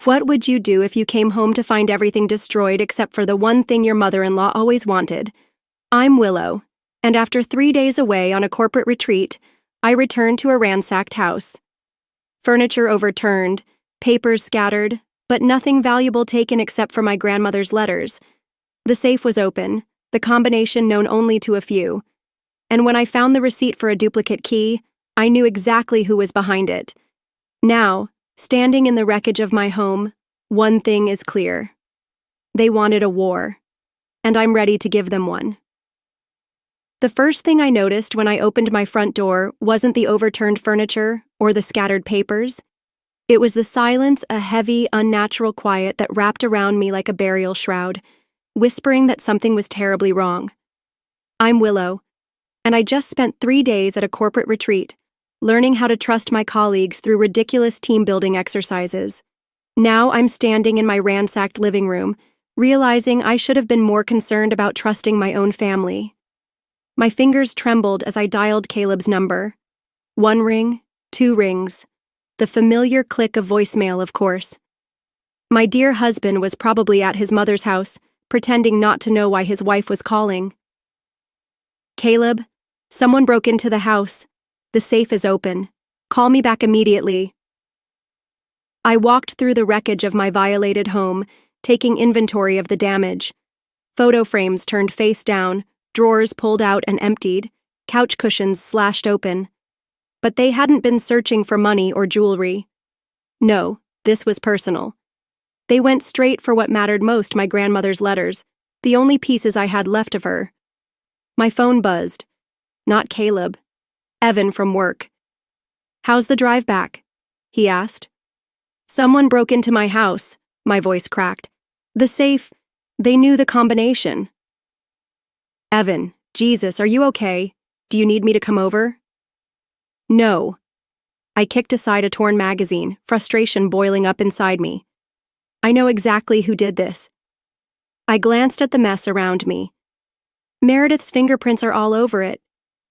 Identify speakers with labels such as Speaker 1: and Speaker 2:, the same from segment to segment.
Speaker 1: What would you do if you came home to find everything destroyed except for the one thing your mother-in-law always wanted? I'm Willow, and after 3 days away on a corporate retreat, I returned to a ransacked house. Furniture overturned, papers scattered, but nothing valuable taken except for my grandmother's letters. The safe was open, the combination known only to a few, and when I found the receipt for a duplicate key, I knew exactly who was behind it. Now, standing in the wreckage of my home, one thing is clear. They wanted a war, and I'm ready to give them one. The first thing I noticed when I opened my front door wasn't the overturned furniture or the scattered papers. It was the silence, a heavy, unnatural quiet that wrapped around me like a burial shroud, whispering that something was terribly wrong. I'm Willow, and I just spent 3 days at a corporate retreat, learning how to trust my colleagues through ridiculous team-building exercises. Now I'm standing in my ransacked living room, realizing I should have been more concerned about trusting my own family. My fingers trembled as I dialed Caleb's number. 1 ring, 2 rings. The familiar click of voicemail, of course. My dear husband was probably at his mother's house, pretending not to know why his wife was calling. Caleb, someone broke into the house. The safe is open. Call me back immediately. I walked through the wreckage of my violated home, taking inventory of the damage. Photo frames turned face down, drawers pulled out and emptied, couch cushions slashed open. But they hadn't been searching for money or jewelry. No, this was personal. They went straight for what mattered most, my grandmother's letters, the only pieces I had left of her. My phone buzzed. Not Caleb. Evan from work. "How's the drive back?" he asked. "Someone broke into my house," my voice cracked. "The safe, they knew the combination." "Evan, Jesus, are you okay? Do you need me to come over?" "No." I kicked aside a torn magazine, frustration boiling up inside me. "I know exactly who did this." I glanced at the mess around me. Meredith's fingerprints are all over it.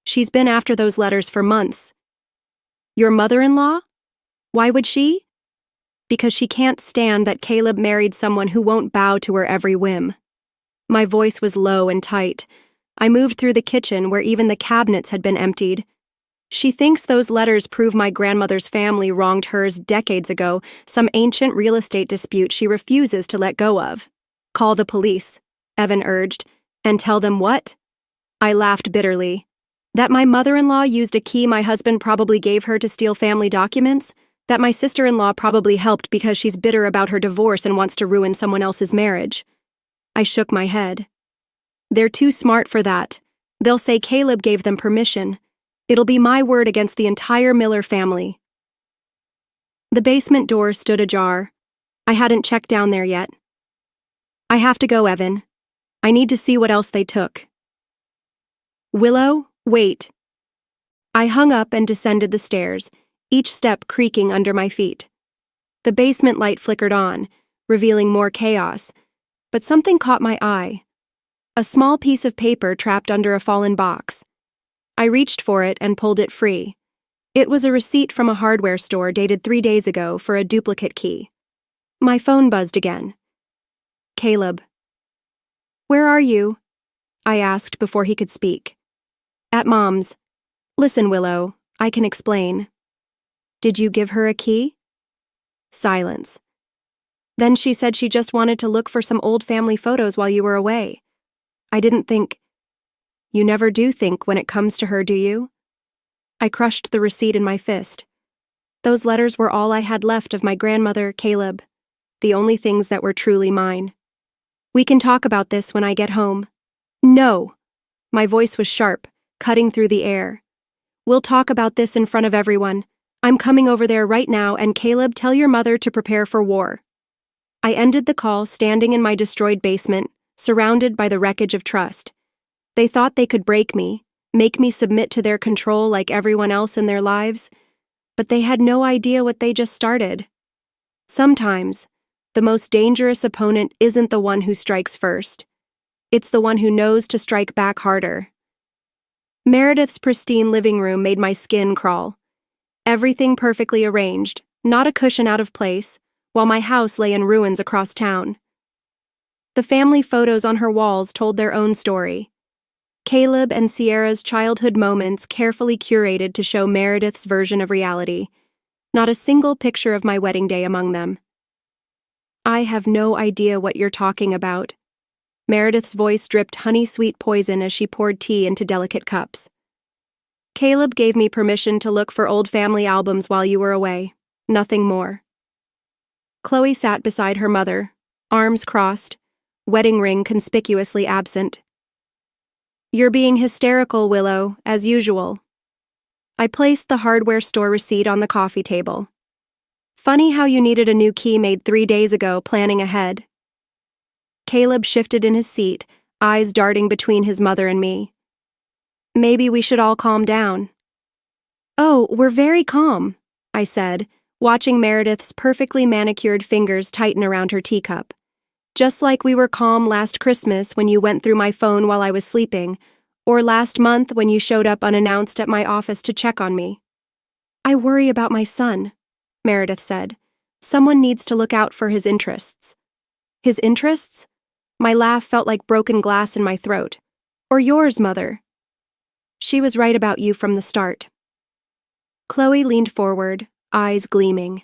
Speaker 1: She's been after those letters for months. "Your mother-in-law? Why would she?" "Because she can't stand that Caleb married someone who won't bow to her every whim." My voice was low and tight. I moved through the kitchen where even the cabinets had been emptied. "She thinks those letters prove my grandmother's family wronged hers decades ago, some ancient real estate dispute she refuses to let go of." "Call the police," Evan urged. "And tell them what?" I laughed bitterly. That my mother-in-law used a key my husband probably gave her to steal family documents? That my sister-in-law probably helped because she's bitter about her divorce and wants to ruin someone else's marriage? I shook my head. "They're too smart for that. They'll say Caleb gave them permission. It'll be my word against the entire Miller family." The basement door stood ajar. I hadn't checked down there yet. "I have to go, Evan. I need to see what else they took." "Willow, wait." I hung up and descended the stairs, each step creaking under my feet. The basement light flickered on, revealing more chaos, but something caught my eye. A small piece of paper trapped under a fallen box. I reached for it and pulled it free. It was a receipt from a hardware store dated 3 days ago for a duplicate key. My phone buzzed again. "Caleb." "Where are you?" I asked before he could speak. "At Mom's." "Listen, Willow, I can explain." "Did you give her a key?" Silence. "Then she said she just wanted to look for some old family photos while you were away. I didn't think—" "You never do think when it comes to her, do you?" I crushed the receipt in my fist. Those letters were all I had left of my grandmother, Caleb, the only things that were truly mine. "We can talk about this when I get home." "No!" My voice was sharp, cutting through the air. "We'll talk about this in front of everyone. I'm coming over there right now, and Caleb, tell your mother to prepare for war." I ended the call standing in my destroyed basement, surrounded by the wreckage of trust. They thought they could break me, make me submit to their control like everyone else in their lives, but they had no idea what they just started. Sometimes, the most dangerous opponent isn't the one who strikes first. It's the one who knows to strike back harder. Meredith's pristine living room made my skin crawl. Everything perfectly arranged, not a cushion out of place, while my house lay in ruins across town. The family photos on her walls told their own story. Caleb and Sierra's childhood moments carefully curated to show Meredith's version of reality. Not a single picture of my wedding day among them. I have no idea what you're talking about. Meredith's voice dripped honey-sweet poison as she poured tea into delicate cups. Caleb gave me permission to look for old family albums while you were away. Nothing more. Chloe sat beside her mother, arms crossed, wedding ring conspicuously absent. You're being hysterical, Willow, as usual. I placed the hardware store receipt on the coffee table. Funny how you needed a new key made 3 days ago, planning ahead. Caleb shifted in his seat, eyes darting between his mother and me. Maybe we should all calm down. Oh, we're very calm, I said, watching Meredith's perfectly manicured fingers tighten around her teacup. Just like we were calm last Christmas when you went through my phone while I was sleeping, or last month when you showed up unannounced at my office to check on me. I worry about my son, Meredith said. Someone needs to look out for his interests. His interests? My laugh felt like broken glass in my throat. Or yours, Mother. She was right about you from the start. Chloe leaned forward, eyes gleaming.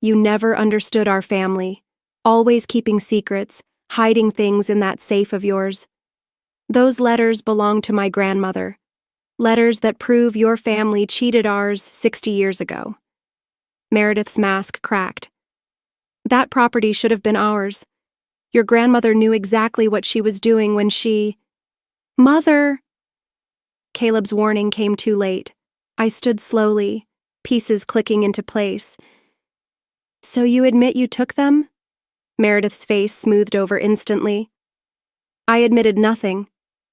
Speaker 1: You never understood our family. Always keeping secrets, hiding things in that safe of yours. Those letters belong to my grandmother. Letters that prove your family cheated ours 60 years ago. Meredith's mask cracked. That property should have been ours. Your grandmother knew exactly what she was doing when she... Mother! Caleb's warning came too late. I stood slowly, pieces clicking into place. So you admit you took them? Meredith's face smoothed over instantly. I admitted nothing,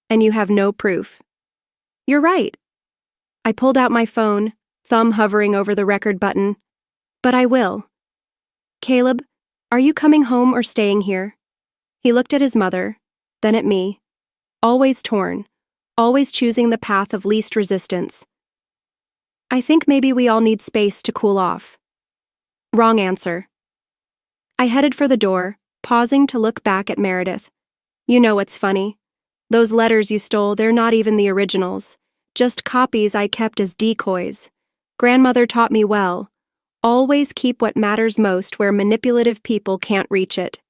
Speaker 1: and you have no proof. You're right. I pulled out my phone, thumb hovering over the record button. But I will. Caleb, are you coming home or staying here? He looked at his mother, then at me. Always torn, always choosing the path of least resistance. I think maybe we all need space to cool off. Wrong answer. I headed for the door, pausing to look back at Meredith. You know what's funny? Those letters you stole, they're not even the originals. Just copies I kept as decoys. Grandmother taught me well. Always keep what matters most where manipulative people can't reach it.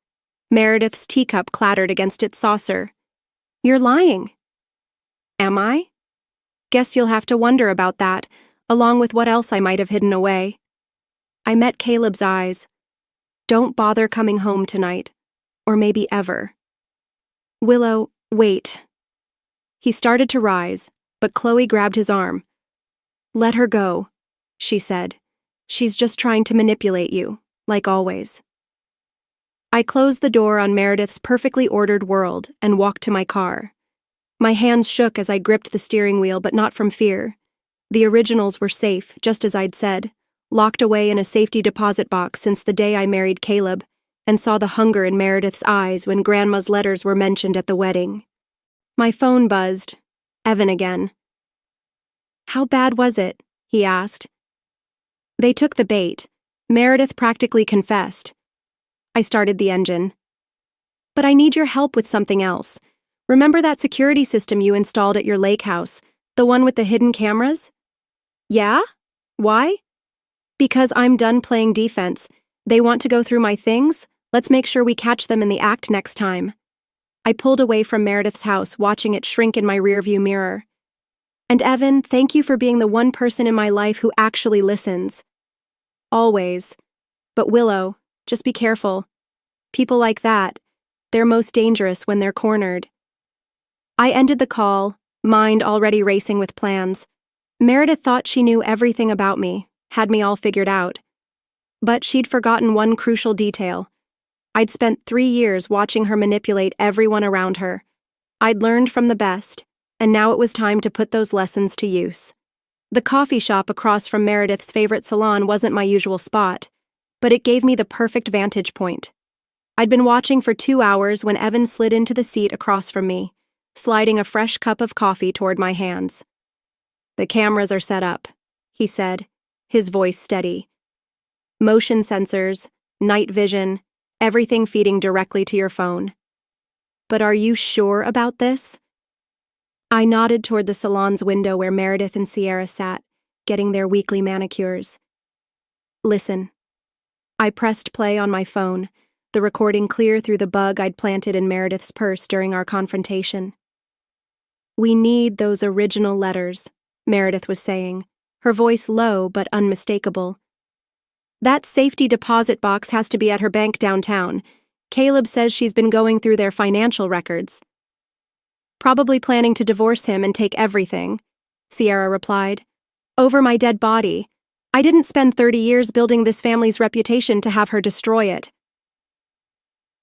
Speaker 1: Meredith's teacup clattered against its saucer. You're lying. Am I? Guess you'll have to wonder about that, along with what else I might have hidden away. I met Caleb's eyes. Don't bother coming home tonight. Or maybe ever. Willow, wait. He started to rise, but Chloe grabbed his arm. Let her go, she said. She's just trying to manipulate you, like always. I closed the door on Meredith's perfectly ordered world and walked to my car. My hands shook as I gripped the steering wheel, but not from fear. The originals were safe, just as I'd said, locked away in a safety deposit box since the day I married Caleb, and saw the hunger in Meredith's eyes when Grandma's letters were mentioned at the wedding. My phone buzzed. Evan again. How bad was it? He asked. They took the bait. Meredith practically confessed. I started the engine. But I need your help with something else. Remember that security system you installed at your lake house, the one with the hidden cameras? Yeah? Why? Because I'm done playing defense. They want to go through my things? Let's make sure we catch them in the act next time. I pulled away from Meredith's house, watching it shrink in my rearview mirror. And Evan, thank you for being the one person in my life who actually listens. Always. But Willow, just be careful. People like that, they're most dangerous when they're cornered. I ended the call, mind already racing with plans. Meredith thought she knew everything about me, had me all figured out. But she'd forgotten one crucial detail. I'd spent 3 years watching her manipulate everyone around her. I'd learned from the best, and now it was time to put those lessons to use. The coffee shop across from Meredith's favorite salon wasn't my usual spot, but it gave me the perfect vantage point. I'd been watching for 2 hours when Evan slid into the seat across from me, sliding a fresh cup of coffee toward my hands. The cameras are set up, he said, his voice steady. Motion sensors, night vision, everything feeding directly to your phone. But are you sure about this? I nodded toward the salon's window where Meredith and Sierra sat, getting their weekly manicures. Listen. I pressed play on my phone, the recording clear through the bug I'd planted in Meredith's purse during our confrontation. We need those original letters, Meredith was saying, her voice low but unmistakable. That safety deposit box has to be at her bank downtown. Caleb says she's been going through their financial records. Probably planning to divorce him and take everything, Sierra replied. Over my dead body. I didn't spend 30 years building this family's reputation to have her destroy it.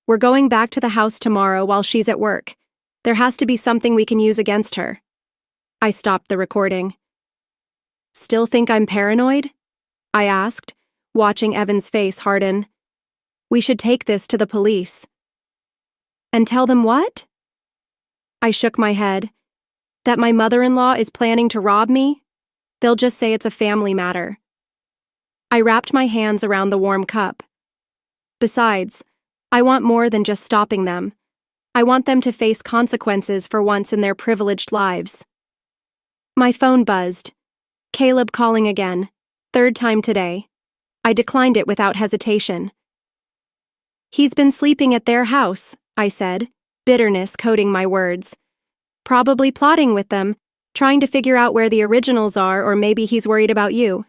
Speaker 1: We're going back to the house tomorrow while she's at work. There has to be something we can use against her. I stopped the recording. Still think I'm paranoid? I asked, watching Evan's face harden. We should take this to the police. And tell them what? I shook my head. That my mother-in-law is planning to rob me? They'll just say it's a family matter. I wrapped my hands around the warm cup. Besides, I want more than just stopping them. I want them to face consequences for once in their privileged lives. My phone buzzed. Caleb calling again. Third time today. I declined it without hesitation. He's been sleeping at their house, I said, bitterness coating my words. Probably plotting with them, trying to figure out where the originals are, or maybe he's worried about you.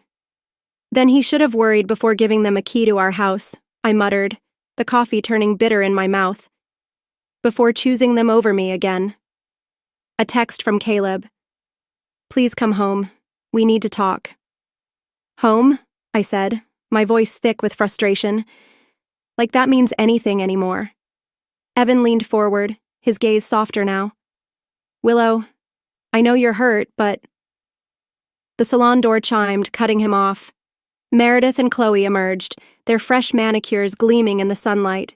Speaker 1: Then he should have worried before giving them a key to our house, I muttered, the coffee turning bitter in my mouth. Before choosing them over me again. A text from Caleb. Please come home. We need to talk. Home? I said, my voice thick with frustration. Like that means anything anymore. Evan leaned forward, his gaze softer now. Willow, I know you're hurt, but... The salon door chimed, cutting him off. Meredith and Chloe emerged, their fresh manicures gleaming in the sunlight.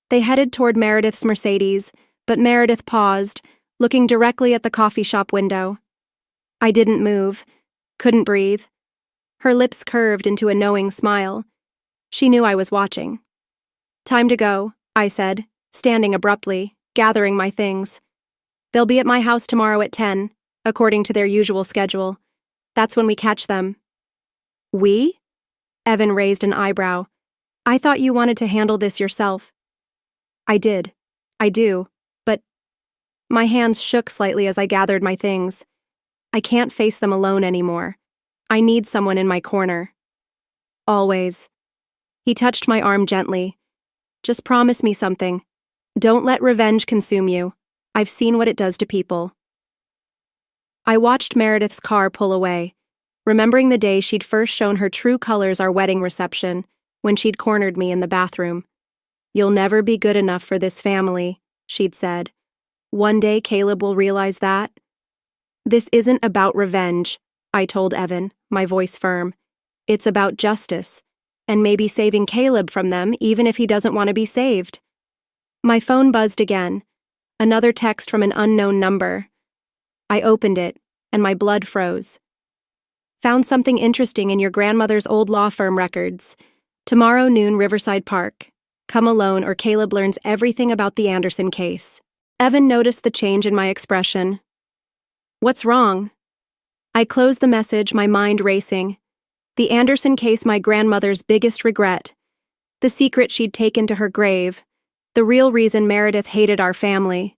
Speaker 1: They headed toward Meredith's Mercedes, but Meredith paused, looking directly at the coffee shop window. I didn't move, couldn't breathe. Her lips curved into a knowing smile. She knew I was watching. Time to go, I said, standing abruptly, gathering my things. They'll be at my house tomorrow at 10, according to their usual schedule. That's when we catch them. We? Evan raised an eyebrow. I thought you wanted to handle this yourself. I did. I do. But my hands shook slightly as I gathered my things. I can't face them alone anymore. I need someone in my corner. Always. He touched my arm gently. Just promise me something. Don't let revenge consume you. I've seen what it does to people. I watched Meredith's car pull away, remembering the day she'd first shown her true colors our wedding reception, when she'd cornered me in the bathroom. You'll never be good enough for this family, she'd said. One day Caleb will realize that. This isn't about revenge, I told Evan, my voice firm. It's about justice, and maybe saving Caleb from them even if he doesn't want to be saved. My phone buzzed again. Another text from an unknown number. I opened it, and my blood froze. Found something interesting in your grandmother's old law firm records. Tomorrow noon, Riverside Park. Come alone or Caleb learns everything about the Anderson case. Evan noticed the change in my expression. What's wrong? I closed the message, my mind racing. The Anderson case, my grandmother's biggest regret. The secret she'd taken to her grave. The real reason Meredith hated our family.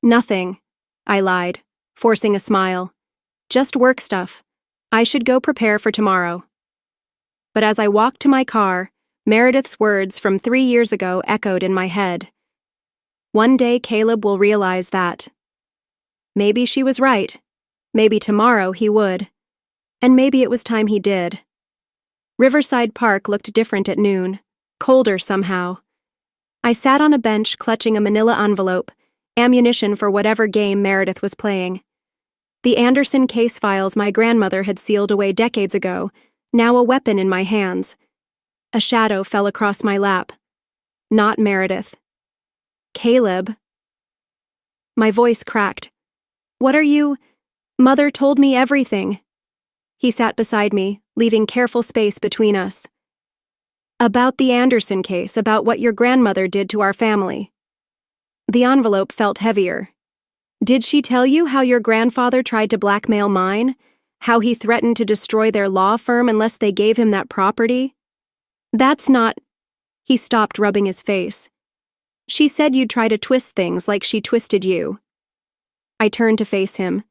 Speaker 1: Nothing, I lied, forcing a smile. Just work stuff. I should go prepare for tomorrow. But as I walked to my car, Meredith's words from 3 years ago echoed in my head. One day Caleb will realize that. Maybe she was right. Maybe tomorrow he would. And maybe it was time he did. Riverside Park looked different at noon, colder somehow. I sat on a bench clutching a manila envelope, ammunition for whatever game Meredith was playing. The Anderson case files my grandmother had sealed away decades ago, now a weapon in my hands. A shadow fell across my lap. Not Meredith. Caleb. My voice cracked. What are you? Mother told me everything. He sat beside me, leaving careful space between us. About the Anderson case, about what your grandmother did to our family. The envelope felt heavier. Did she tell you how your grandfather tried to blackmail mine? How he threatened to destroy their law firm unless they gave him that property? That's not... He stopped, rubbing his face. She said you'd try to twist things like she twisted you. I turned to face him.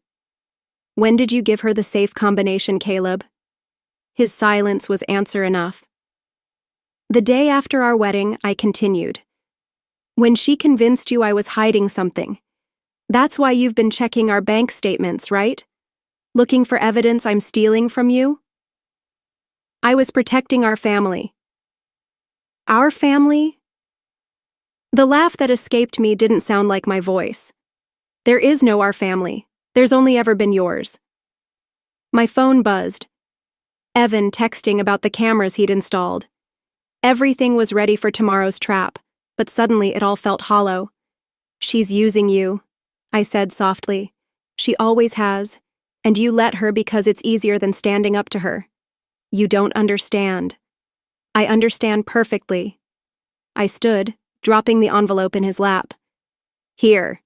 Speaker 1: When did you give her the safe combination, Caleb? His silence was answer enough. The day after our wedding, I continued. When she convinced you I was hiding something. That's why you've been checking our bank statements, right? Looking for evidence I'm stealing from you? I was protecting our family. Our family? The laugh that escaped me didn't sound like my voice. There is no our family. There's only ever been yours. My phone buzzed. Evan texting about the cameras he'd installed. Everything was ready for tomorrow's trap, but suddenly it all felt hollow. She's using you, I said softly. She always has, and you let her because it's easier than standing up to her. You don't understand. I understand perfectly. I stood, dropping the envelope in his lap. Here,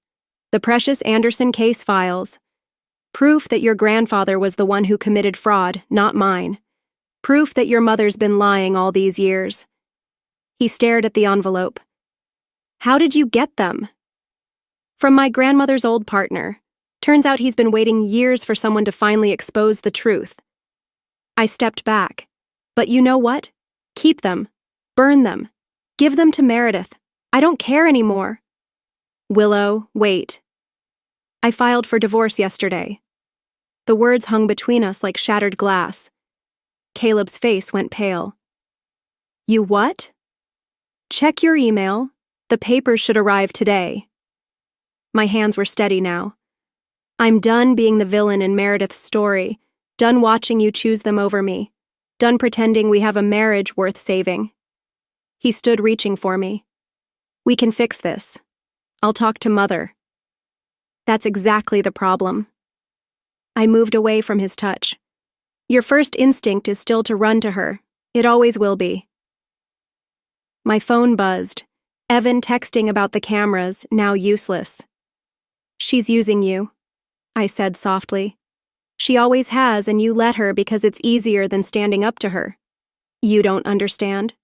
Speaker 1: the precious Anderson case files. Proof that your grandfather was the one who committed fraud, not mine. Proof that your mother's been lying all these years. He stared at the envelope. How did you get them? From my grandmother's old partner. Turns out he's been waiting years for someone to finally expose the truth. I stepped back. But you know what? Keep them. Burn them. Give them to Meredith. I don't care anymore. Willow, wait. I filed for divorce yesterday. The words hung between us like shattered glass. Caleb's face went pale. You what? Check your email. The papers should arrive today. My hands were steady now. I'm done being the villain in Meredith's story, done watching you choose them over me, done pretending we have a marriage worth saving. He stood reaching for me. We can fix this. I'll talk to Mother. That's exactly the problem. I moved away from his touch. Your first instinct is still to run to her. It always will be. My phone buzzed. Evan texting about the cameras, now useless. She's using you, I said softly. She always has, and you let her because it's easier than standing up to her. You don't understand?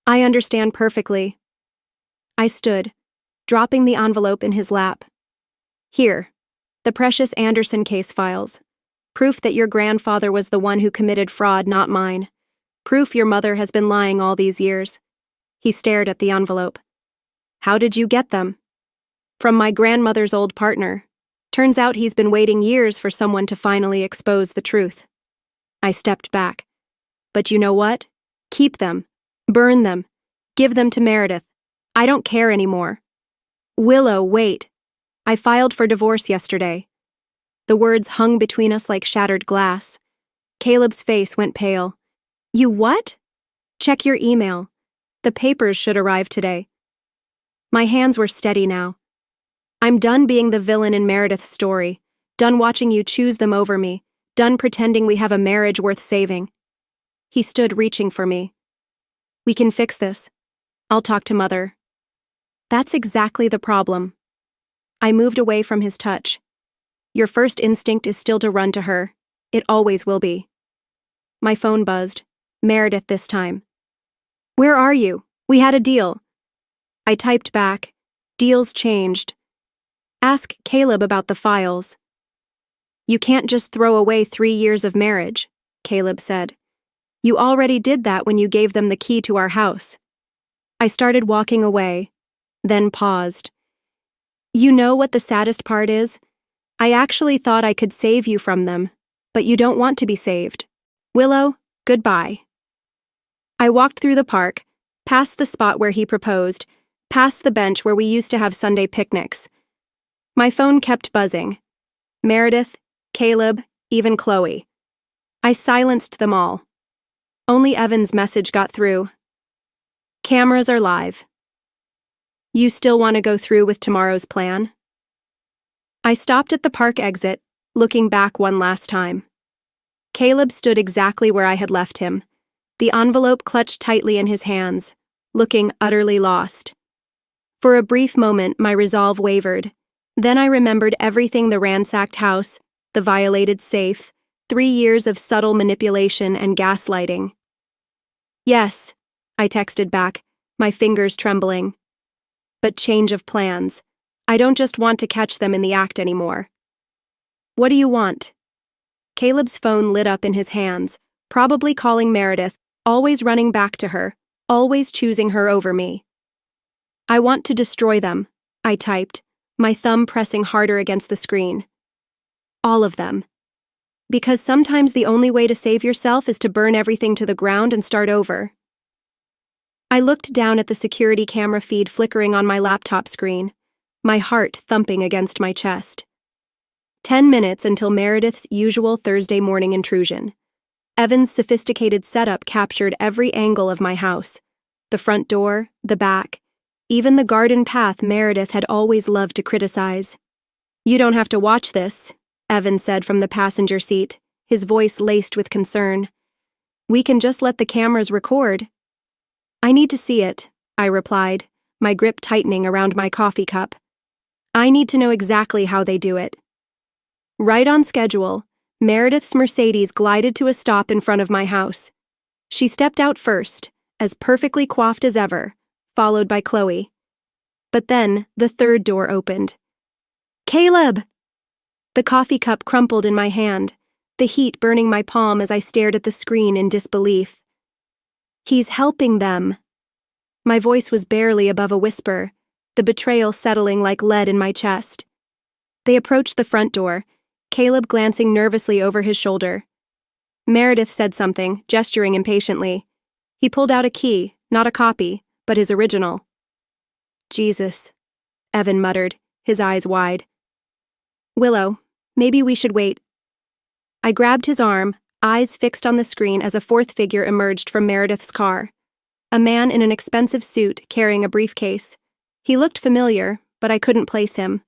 Speaker 1: I understand perfectly. I stood, dropping the envelope in his lap. Here, the precious Anderson case files. Proof that your grandfather was the one who committed fraud, not mine. Proof your mother has been lying all these years. He stared at the envelope. How did you get them? From my grandmother's old partner. Turns out he's been waiting years for someone to finally expose the truth. I stepped back. But you know what? Keep them. Burn them. Give them to Meredith. I don't care anymore. Willow, wait. I filed for divorce yesterday. The words hung between us like shattered glass. Caleb's face went pale. You what? Check your email. The papers should arrive today. My hands were steady now. I'm done being the villain in Meredith's story, done watching you choose them over me, done pretending we have a marriage worth saving. He stood reaching for me. We can fix this. I'll talk to Mother. That's exactly the problem. I moved away from his touch. Your first instinct is still to run to her. It always will be. My phone buzzed. Meredith this time. Where are you? We had a deal. I typed back. Deals changed. Ask Caleb about the files. You can't just throw away 3 years of marriage, Caleb said. You already did that when you gave them the key to our house. I started walking away, then paused. You know what the saddest part is? I actually thought I could save you from them, but you don't want to be saved. Willow, goodbye. I walked through the park, past the spot where he proposed, past the bench where we used to have Sunday picnics. My phone kept buzzing. Meredith, Caleb, even Chloe. I silenced them all. Only Evan's message got through. Cameras are live. You still want to go through with tomorrow's plan? I stopped at the park exit, looking back one last time. Caleb stood exactly where I had left him. the envelope clutched tightly in his hands, looking utterly lost. For a brief moment, my resolve wavered. Then I remembered everything: the ransacked house, the violated safe, 3 years of subtle manipulation and gaslighting. "Yes," I texted back, my fingers trembling. "But change of plans. I don't just want to catch them in the act anymore." "What do you want?" Caleb's phone lit up in his hands, probably calling Meredith, always running back to her, always choosing her over me. "I want to destroy them," I typed, my thumb pressing harder against the screen. "All of them. Because sometimes the only way to save yourself is to burn everything to the ground and start over." I looked down at the security camera feed flickering on my laptop screen, my heart thumping against my chest. 10 minutes until Meredith's usual Thursday morning intrusion. Evan's sophisticated setup captured every angle of my house: the front door, the back, even the garden path Meredith had always loved to criticize. "You don't have to watch this," Evan said from the passenger seat, his voice laced with concern. "We can just let the cameras record." "I need to see it," I replied, my grip tightening around my coffee cup. "I need to know exactly how they do it." Right on schedule, Meredith's Mercedes glided to a stop in front of my house. She stepped out first, as perfectly coiffed as ever, followed by Chloe. But then, the third door opened. "Caleb!" The coffee cup crumpled in my hand, the heat burning my palm as I stared at the screen in disbelief. "He's helping them." My voice was barely above a whisper, the betrayal settling like lead in my chest. They approached the front door, Caleb glancing nervously over his shoulder. Meredith said something, gesturing impatiently. He pulled out a key, not a copy, but his original. "Jesus," Evan muttered, his eyes wide. "Willow, maybe we should wait." I grabbed his arm, eyes fixed on the screen as a fourth figure emerged from Meredith's car. A man in an expensive suit carrying a briefcase. He looked familiar, but I couldn't place him.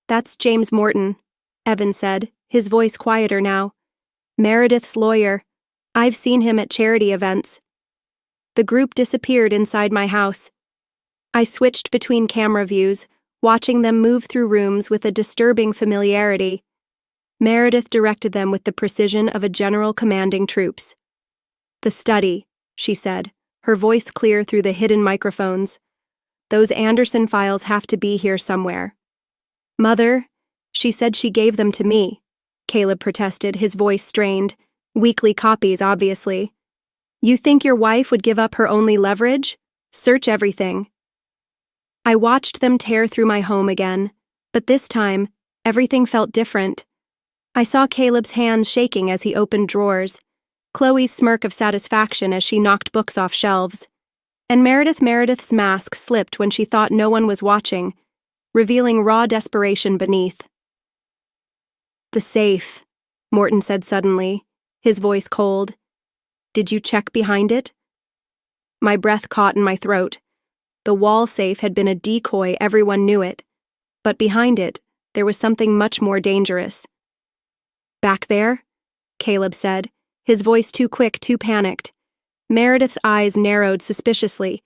Speaker 1: "That's James Morton," Evan said, his voice quieter now. "Meredith's lawyer. I've seen him at charity events." The group disappeared inside my house. I switched between camera views, watching them move through rooms with a disturbing familiarity. Meredith directed them with the precision of a general commanding troops. "The study," she said, her voice clear through the hidden microphones. "Those Anderson files have to be here somewhere." "Mother, she said she gave them to me," Caleb protested, his voice strained. "Weekly copies, obviously." "You think your wife would give up her only leverage? Search everything." I watched them tear through my home again, but this time, everything felt different. I saw Caleb's hands shaking as he opened drawers, Chloe's smirk of satisfaction as she knocked books off shelves, and Meredith's mask slipped when she thought no one was watching, revealing raw desperation beneath. "The safe," Morton said suddenly, his voice cold. "Did you check behind it?" My breath caught in my throat. The wall safe had been a decoy, everyone knew it. But behind it, there was something much more dangerous. "Back there?" Caleb said, his voice too quick, too panicked. Meredith's eyes narrowed suspiciously.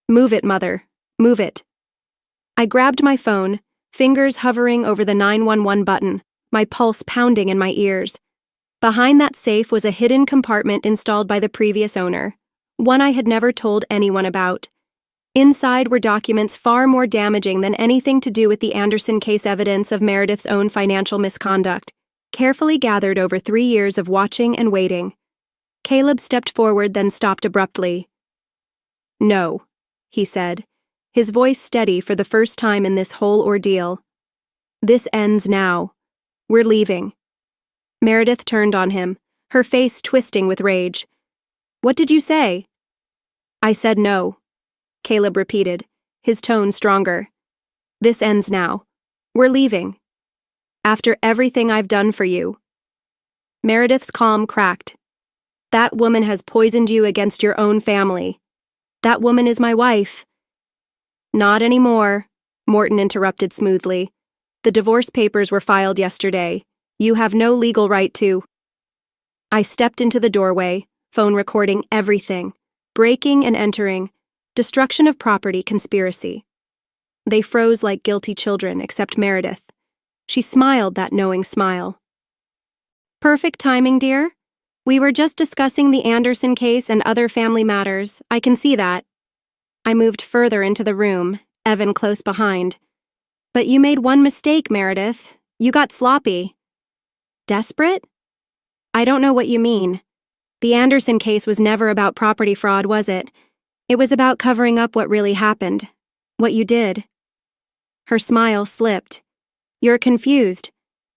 Speaker 1: "Move it, Mother. Move it." I grabbed my phone, fingers hovering over the 911 button, my pulse pounding in my ears. Behind that safe was a hidden compartment installed by the previous owner, one I had never told anyone about. Inside were documents far more damaging than anything to do with the Anderson case, evidence of Meredith's own financial misconduct, carefully gathered over 3 years of watching and waiting. Caleb stepped forward, then stopped abruptly. "No," he said, his voice steady for the first time in this whole ordeal. "This ends now. We're leaving." Meredith turned on him, her face twisting with rage. "What did you say?" "I said no," Caleb repeated, his tone stronger. "This ends now. We're leaving. After everything I've done for you." Meredith's calm cracked. "That woman has poisoned you against your own family. That woman is my wife." "Not anymore," Morton interrupted smoothly. "The divorce papers were filed yesterday. You have no legal right to." I stepped into the doorway, phone recording everything. Breaking and entering. Destruction of property conspiracy. They froze like guilty children, except Meredith. She smiled that knowing smile. Perfect timing, dear. We were just discussing the Anderson case and other family matters. I can see that. I moved further into the room, Evan close behind. But you made one mistake, Meredith. You got sloppy. Desperate? I don't know what you mean. The Anderson case was never about property fraud, was it? It was about covering up what really happened. What you did. Her smile slipped. You're confused.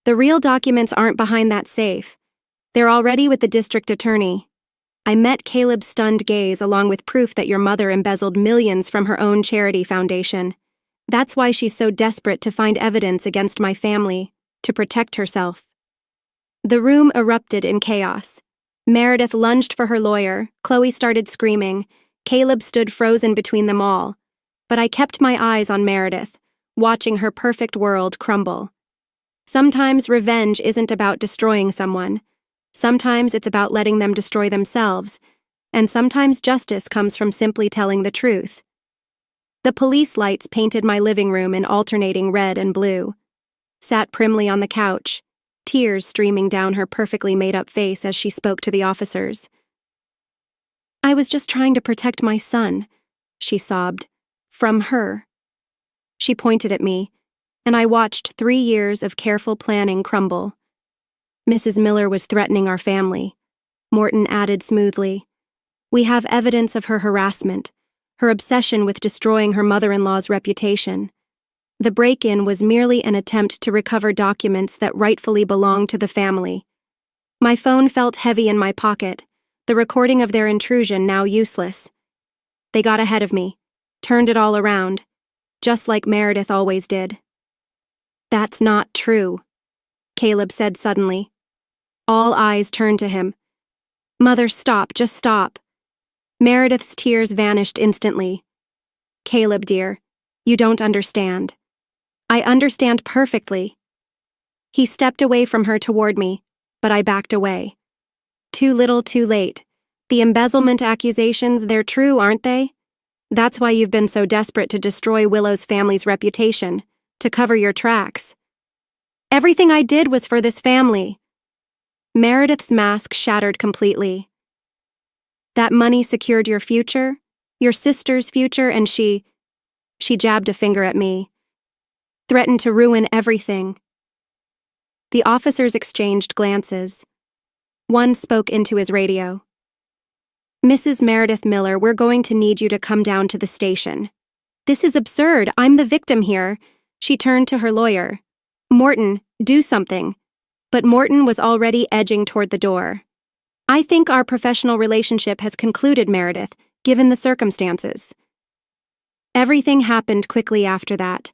Speaker 1: The real documents aren't behind that safe. They're already with the district attorney. I met Caleb's stunned gaze along with proof that your mother embezzled millions from her own charity foundation. That's why she's so desperate to find evidence against my family, to protect herself. The room erupted in chaos. Meredith lunged for her lawyer, Chloe started screaming, Caleb stood frozen between them all. But I kept my eyes on Meredith, watching her perfect world crumble. Sometimes revenge isn't about destroying someone. Sometimes it's about letting them destroy themselves, and sometimes justice comes from simply telling the truth. The police lights painted my living room in alternating red and blue. Sat primly on the couch, tears streaming down her perfectly made-up face as she spoke to the officers. I was just trying to protect my son, she sobbed, from her. She pointed at me, and I watched 3 years of careful planning crumble. Mrs. Miller was threatening our family, Morton added smoothly. We have evidence of her harassment, her obsession with destroying her mother-in-law's reputation. The break-in was merely an attempt to recover documents that rightfully belonged to the family. My phone felt heavy in my pocket, the recording of their intrusion now useless. They got ahead of me, turned it all around, just like Meredith always did. That's not true, Caleb said suddenly. All eyes turned to him. Mother, stop, just stop. Meredith's tears vanished instantly. Caleb, dear, you don't understand. I understand perfectly. He stepped away from her toward me, but I backed away. Too little, too late. The embezzlement accusations, they're true, aren't they? That's why you've been so desperate to destroy Willow's family's reputation, to cover your tracks. Everything I did was for this family. Meredith's mask shattered completely. That money secured your future, your sister's future, and she jabbed a finger at me. Threatened to ruin everything. The officers exchanged glances. One spoke into his radio. Mrs. Meredith Miller, we're going to need you to come down to the station. This is absurd. I'm the victim here. She turned to her lawyer. Morton, do something. But Morton was already edging toward the door. I think our professional relationship has concluded, Meredith, given the circumstances. Everything happened quickly after that.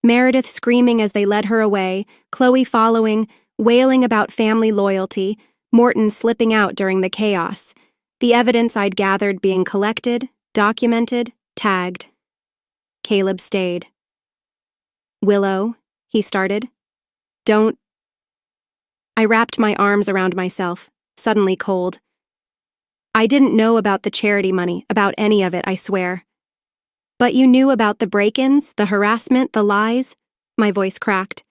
Speaker 1: Meredith screaming as they led her away, Chloe following, wailing about family loyalty, Morton slipping out during the chaos, the evidence I'd gathered being collected, documented, tagged. Caleb stayed. Willow, he started. Don't. I wrapped my arms around myself, suddenly cold. I didn't know about the charity money, about any of it, I swear. But you knew about the break-ins, the harassment, the lies? My voice cracked.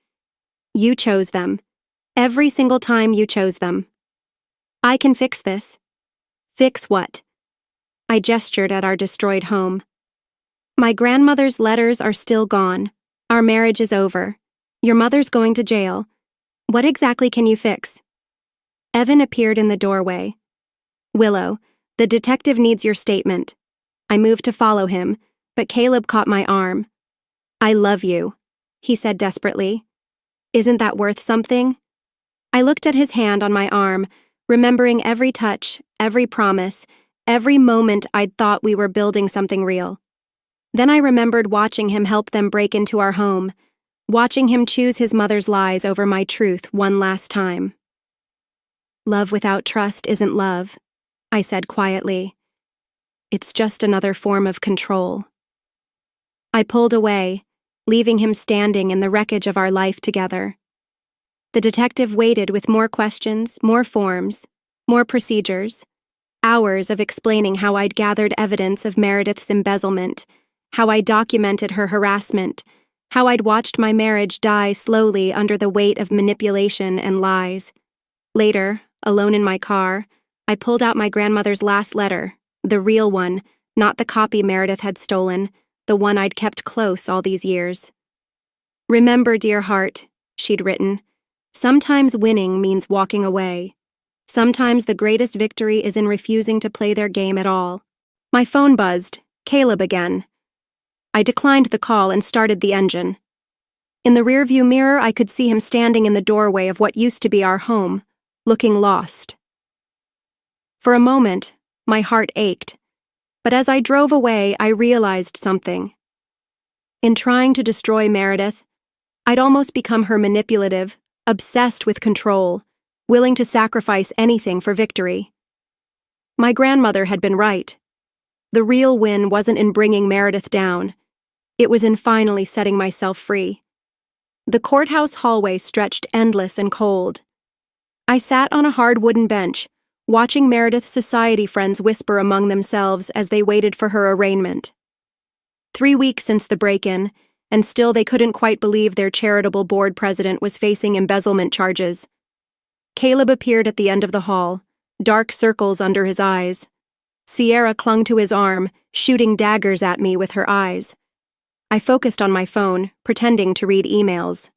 Speaker 1: You chose them. Every single time you chose them. I can fix this. Fix what? I gestured at our destroyed home. My grandmother's letters are still gone. Our marriage is over. Your mother's going to jail. What exactly can you fix? Evan appeared in the doorway. Willow, the detective needs your statement. I moved to follow him, but Caleb caught my arm. I love you, he said desperately. Isn't that worth something? I looked at his hand on my arm, remembering every touch, every promise, every moment I'd thought we were building something real. Then I remembered watching him help them break into our home, watching him choose his mother's lies over my truth one last time. Love without trust isn't love, I said quietly. It's just another form of control. I pulled away, leaving him standing in the wreckage of our life together. The detective waited with more questions, more forms, more procedures. hours of explaining how I'd gathered evidence of Meredith's embezzlement, how I documented her harassment, how I'd watched my marriage die slowly under the weight of manipulation and lies. Later, alone in my car, I pulled out my grandmother's last letter, the real one, not the copy Meredith had stolen, the one I'd kept close all these years. "Remember, dear heart," she'd written, "sometimes winning means walking away. Sometimes the greatest victory is in refusing to play their game at all." My phone buzzed. Caleb again. I declined the call and started the engine. In the rearview mirror, I could see him standing in the doorway of what used to be our home, looking lost. For a moment, my heart ached, but as I drove away, I realized something. In trying to destroy Meredith, I'd almost become her manipulative, obsessed with control, willing to sacrifice anything for victory. My grandmother had been right. The real win wasn't in bringing Meredith down. It was in finally setting myself free. The courthouse hallway stretched endless and cold. I sat on a hard wooden bench, watching Meredith's society friends whisper among themselves as they waited for her arraignment. 3 weeks since the break-in, and still they couldn't quite believe their charitable board president was facing embezzlement charges. Caleb appeared at the end of the hall, dark circles under his eyes. Sierra clung to his arm, shooting daggers at me with her eyes. I focused on my phone, pretending to read emails.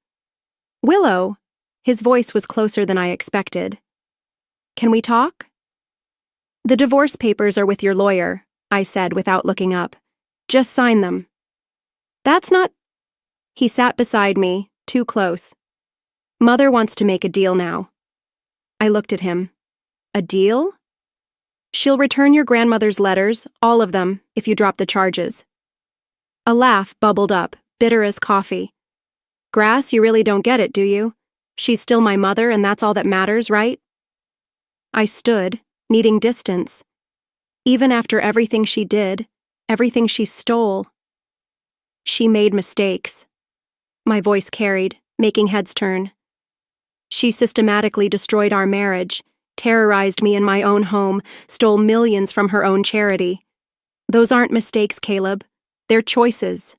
Speaker 1: "Willow," his voice was closer than I expected. "Can we talk?" "The divorce papers are with your lawyer," I said without looking up. "Just sign them." "That's not—" He sat beside me, too close. "Mother wants to make a deal now." I looked at him. "A deal?" "She'll return your grandmother's letters, all of them, if you drop the charges." A laugh bubbled up, bitter as coffee. "Grass, you really don't get it, do you? She's still my mother, and that's all that matters, right?" I stood, needing distance. Even after everything she did, everything she stole. "She made mistakes." My voice carried, making heads turn. "She systematically destroyed our marriage, terrorized me in my own home, stole millions from her own charity. Those aren't mistakes, Caleb. They're choices."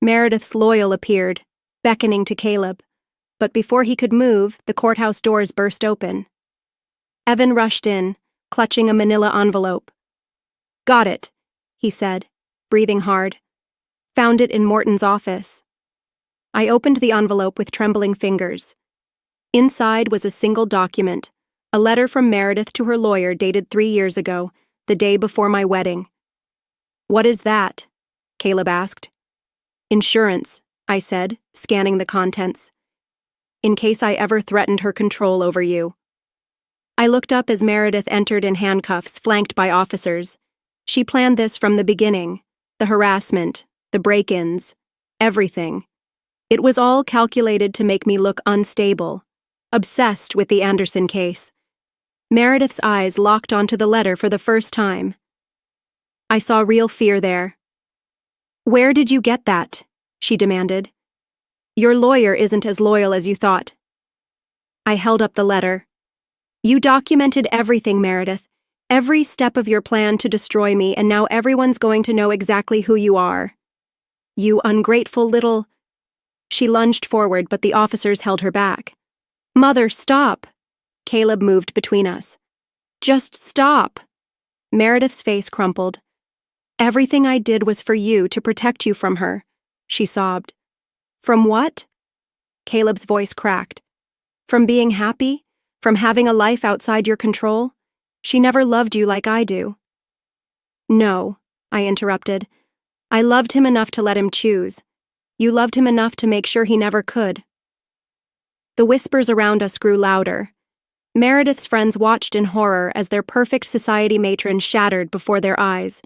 Speaker 1: Meredith's loyal appeared, beckoning to Caleb, but before he could move, the courthouse doors burst open. Evan rushed in, clutching a manila envelope. "Got it," he said, breathing hard. "Found it in Morton's office." I opened the envelope with trembling fingers. Inside was a single document, a letter from Meredith to her lawyer dated 3 years ago, the day before my wedding. "What is that?" Caleb asked. "Insurance," I said, scanning the contents. "In case I ever threatened her control over you." I looked up as Meredith entered in handcuffs, flanked by officers. She planned this from the beginning, the harassment, the break-ins, everything. It was all calculated to make me look unstable, obsessed with the Anderson case. Meredith's eyes locked onto the letter for the first time. I saw real fear there. "Where did you get that?" she demanded. "Your lawyer isn't as loyal as you thought." I held up the letter. "You documented everything, Meredith, every step of your plan to destroy me, and now everyone's going to know exactly who you are. You ungrateful little—" She lunged forward, but the officers held her back. "Mother, stop!" Caleb moved between us. "Just stop!" Meredith's face crumpled. "Everything I did was for you, to protect you from her," she sobbed. "From what?" Caleb's voice cracked. "From being happy? From having a life outside your control? She never loved you like I do." "No," I interrupted. "I loved him enough to let him choose. You loved him enough to make sure he never could." The whispers around us grew louder. Meredith's friends watched in horror as their perfect society matron shattered before their eyes.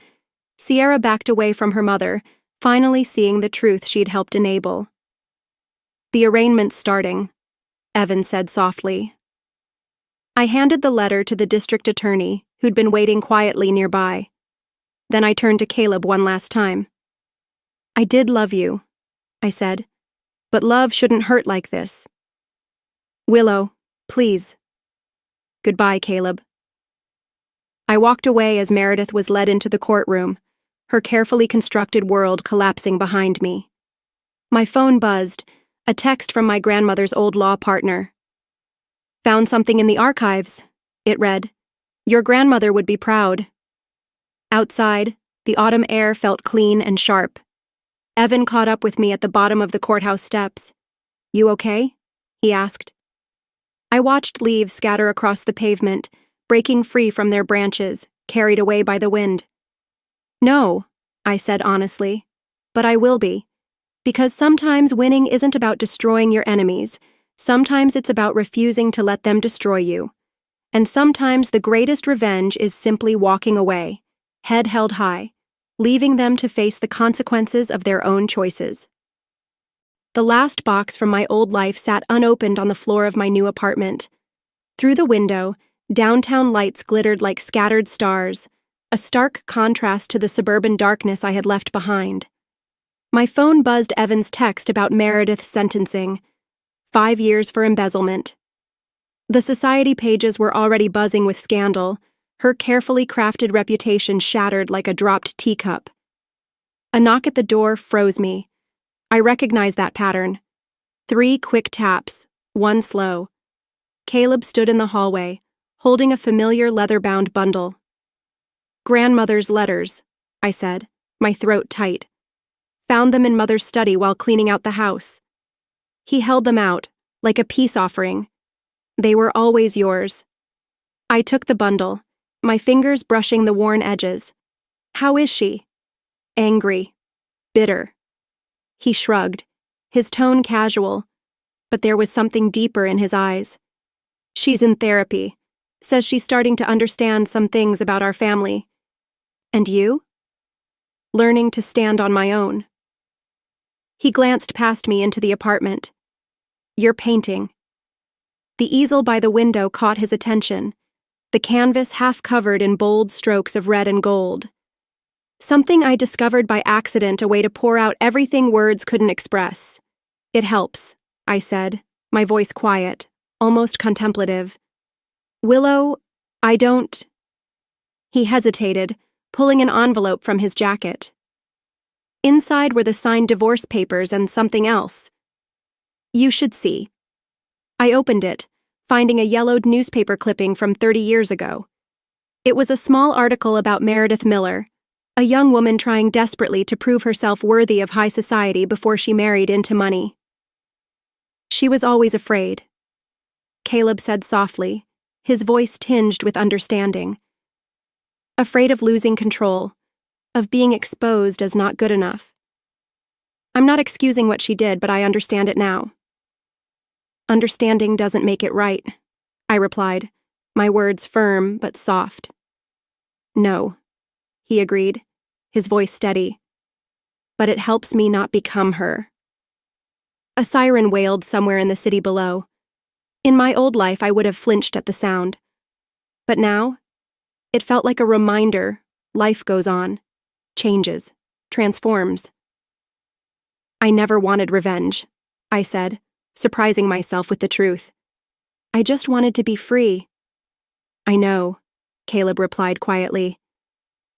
Speaker 1: Sierra backed away from her mother, finally seeing the truth she'd helped enable. "The arraignment's starting," Evan said softly. I handed the letter to the district attorney, who'd been waiting quietly nearby. Then I turned to Caleb one last time. "I did love you," I said, "but love shouldn't hurt like this. Willow, please." "Goodbye, Caleb." I walked away as Meredith was led into the courtroom, her carefully constructed world collapsing behind me. My phone buzzed, a text from my grandmother's old law partner. "Found something in the archives," it read. "Your grandmother would be proud." Outside, the autumn air felt clean and sharp. Evan caught up with me at the bottom of the courthouse steps. "You okay?" he asked. I watched leaves scatter across the pavement, breaking free from their branches, carried away by the wind. "No," I said honestly, "but I will be. Because sometimes winning isn't about destroying your enemies. Sometimes it's about refusing to let them destroy you. And sometimes the greatest revenge is simply walking away, head held high, leaving them to face the consequences of their own choices." The last box from my old life sat unopened on the floor of my new apartment. Through the window, downtown lights glittered like scattered stars, a stark contrast to the suburban darkness I had left behind. My phone buzzed Evan's text about Meredith's sentencing, 5 years for embezzlement. The society pages were already buzzing with scandal, her carefully crafted reputation shattered like a dropped teacup. A knock at the door froze me. I recognized that pattern. 3 quick taps, 1 slow. Caleb stood in the hallway, holding a familiar leather-bound bundle. "Grandmother's letters," I said, my throat tight. "Found them in Mother's study while cleaning out the house." He held them out, like a peace offering. "They were always yours." I took the bundle, my fingers brushing the worn edges. "How is she?" "Angry. Bitter." He shrugged, his tone casual, but there was something deeper in his eyes. "She's in therapy. Says she's starting to understand some things about our family." "And you?" "Learning to stand on my own." He glanced past me into the apartment. "You're painting." The easel by the window caught his attention, the canvas half covered in bold strokes of red and gold. Something I discovered by accident, a way to pour out everything words couldn't express. "It helps," I said, my voice quiet, almost contemplative. "Willow, I don't—" He hesitated, pulling an envelope from his jacket. Inside were the signed divorce papers and something else. "You should see." I opened it, finding a yellowed newspaper clipping from 30 years ago. It was a small article about Meredith Miller, a young woman trying desperately to prove herself worthy of high society before she married into money. "She was always afraid," Caleb said softly, his voice tinged with understanding. "Afraid of losing control, of being exposed as not good enough. I'm not excusing what she did, but I understand it now." "Understanding doesn't make it right," I replied, my words firm but soft. "No," he agreed, his voice steady. "But it helps me not become her." A siren wailed somewhere in the city below. In my old life, I would have flinched at the sound. But now, it felt like a reminder life goes on, changes, transforms. "I never wanted revenge," I said, surprising myself with the truth. "I just wanted to be free." "I know," Caleb replied quietly.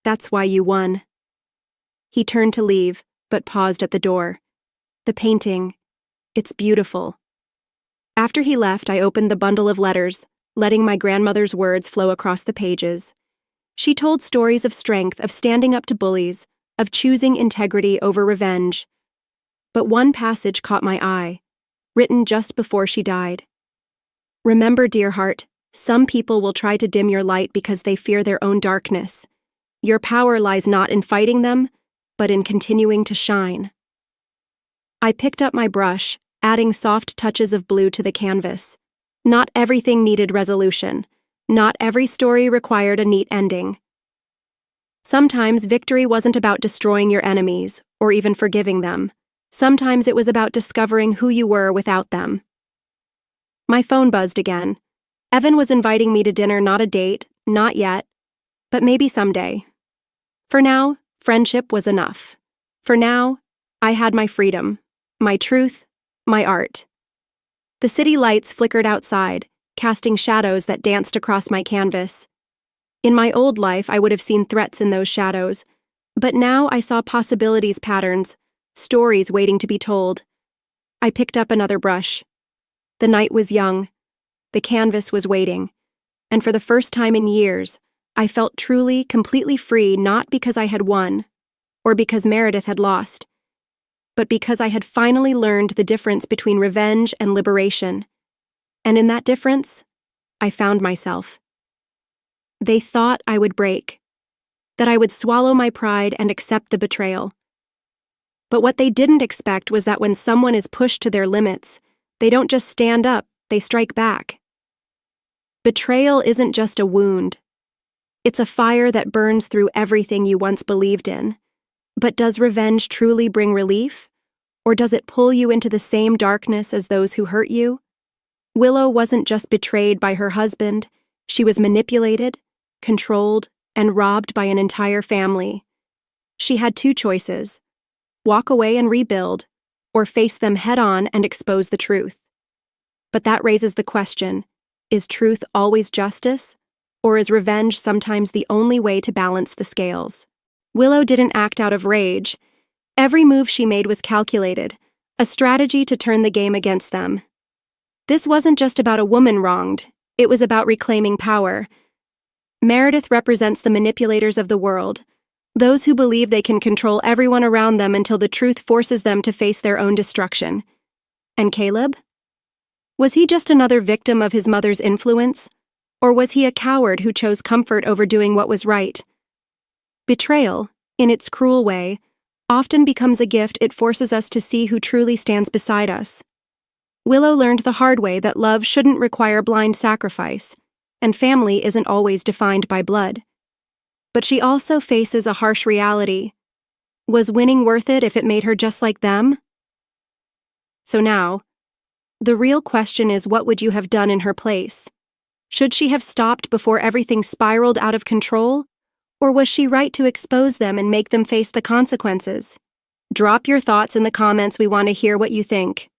Speaker 1: "That's why you won." He turned to leave, but paused at the door. "The painting, it's beautiful." After he left, I opened the bundle of letters, letting my grandmother's words flow across the pages. She told stories of strength, of standing up to bullies, of choosing integrity over revenge. But one passage caught my eye, written just before she died. "Remember, dear heart, some people will try to dim your light because they fear their own darkness. Your power lies not in fighting them, but in continuing to shine." I picked up my brush, adding soft touches of blue to the canvas. Not everything needed resolution. Not every story required a neat ending. Sometimes victory wasn't about destroying your enemies, or even forgiving them. Sometimes it was about discovering who you were without them. My phone buzzed again. Evan was inviting me to dinner, not a date, not yet, but maybe someday. For now, friendship was enough. For now, I had my freedom, my truth, my art. The city lights flickered outside, casting shadows that danced across my canvas. In my old life, I would have seen threats in those shadows, but now I saw possibilities, patterns, stories waiting to be told. I picked up another brush. The night was young. The canvas was waiting. And for the first time in years, I felt truly, completely free, not because I had won, or because Meredith had lost, but because I had finally learned the difference between revenge and liberation. And in that difference, I found myself. They thought I would break, that I would swallow my pride and accept the betrayal. But what they didn't expect was that when someone is pushed to their limits, they don't just stand up, they strike back. Betrayal isn't just a wound. It's a fire that burns through everything you once believed in. But does revenge truly bring relief? Or does it pull you into the same darkness as those who hurt you? Willow wasn't just betrayed by her husband, she was manipulated, controlled, and robbed by an entire family. She had two choices: walk away and rebuild, or face them head-on and expose the truth. But that raises the question, is truth always justice, or is revenge sometimes the only way to balance the scales? Willow didn't act out of rage. Every move she made was calculated, a strategy to turn the game against them. This wasn't just about a woman wronged, it was about reclaiming power. Meredith represents the manipulators of the world, those who believe they can control everyone around them until the truth forces them to face their own destruction. And Caleb? Was he just another victim of his mother's influence? Or was he a coward who chose comfort over doing what was right? Betrayal, in its cruel way, often becomes a gift. It forces us to see who truly stands beside us. Willow learned the hard way that love shouldn't require blind sacrifice, and family isn't always defined by blood. But she also faces a harsh reality. Was winning worth it if it made her just like them? So now, the real question is, what would you have done in her place? Should she have stopped before everything spiraled out of control? Or was she right to expose them and make them face the consequences? Drop your thoughts in the comments. We want to hear what you think.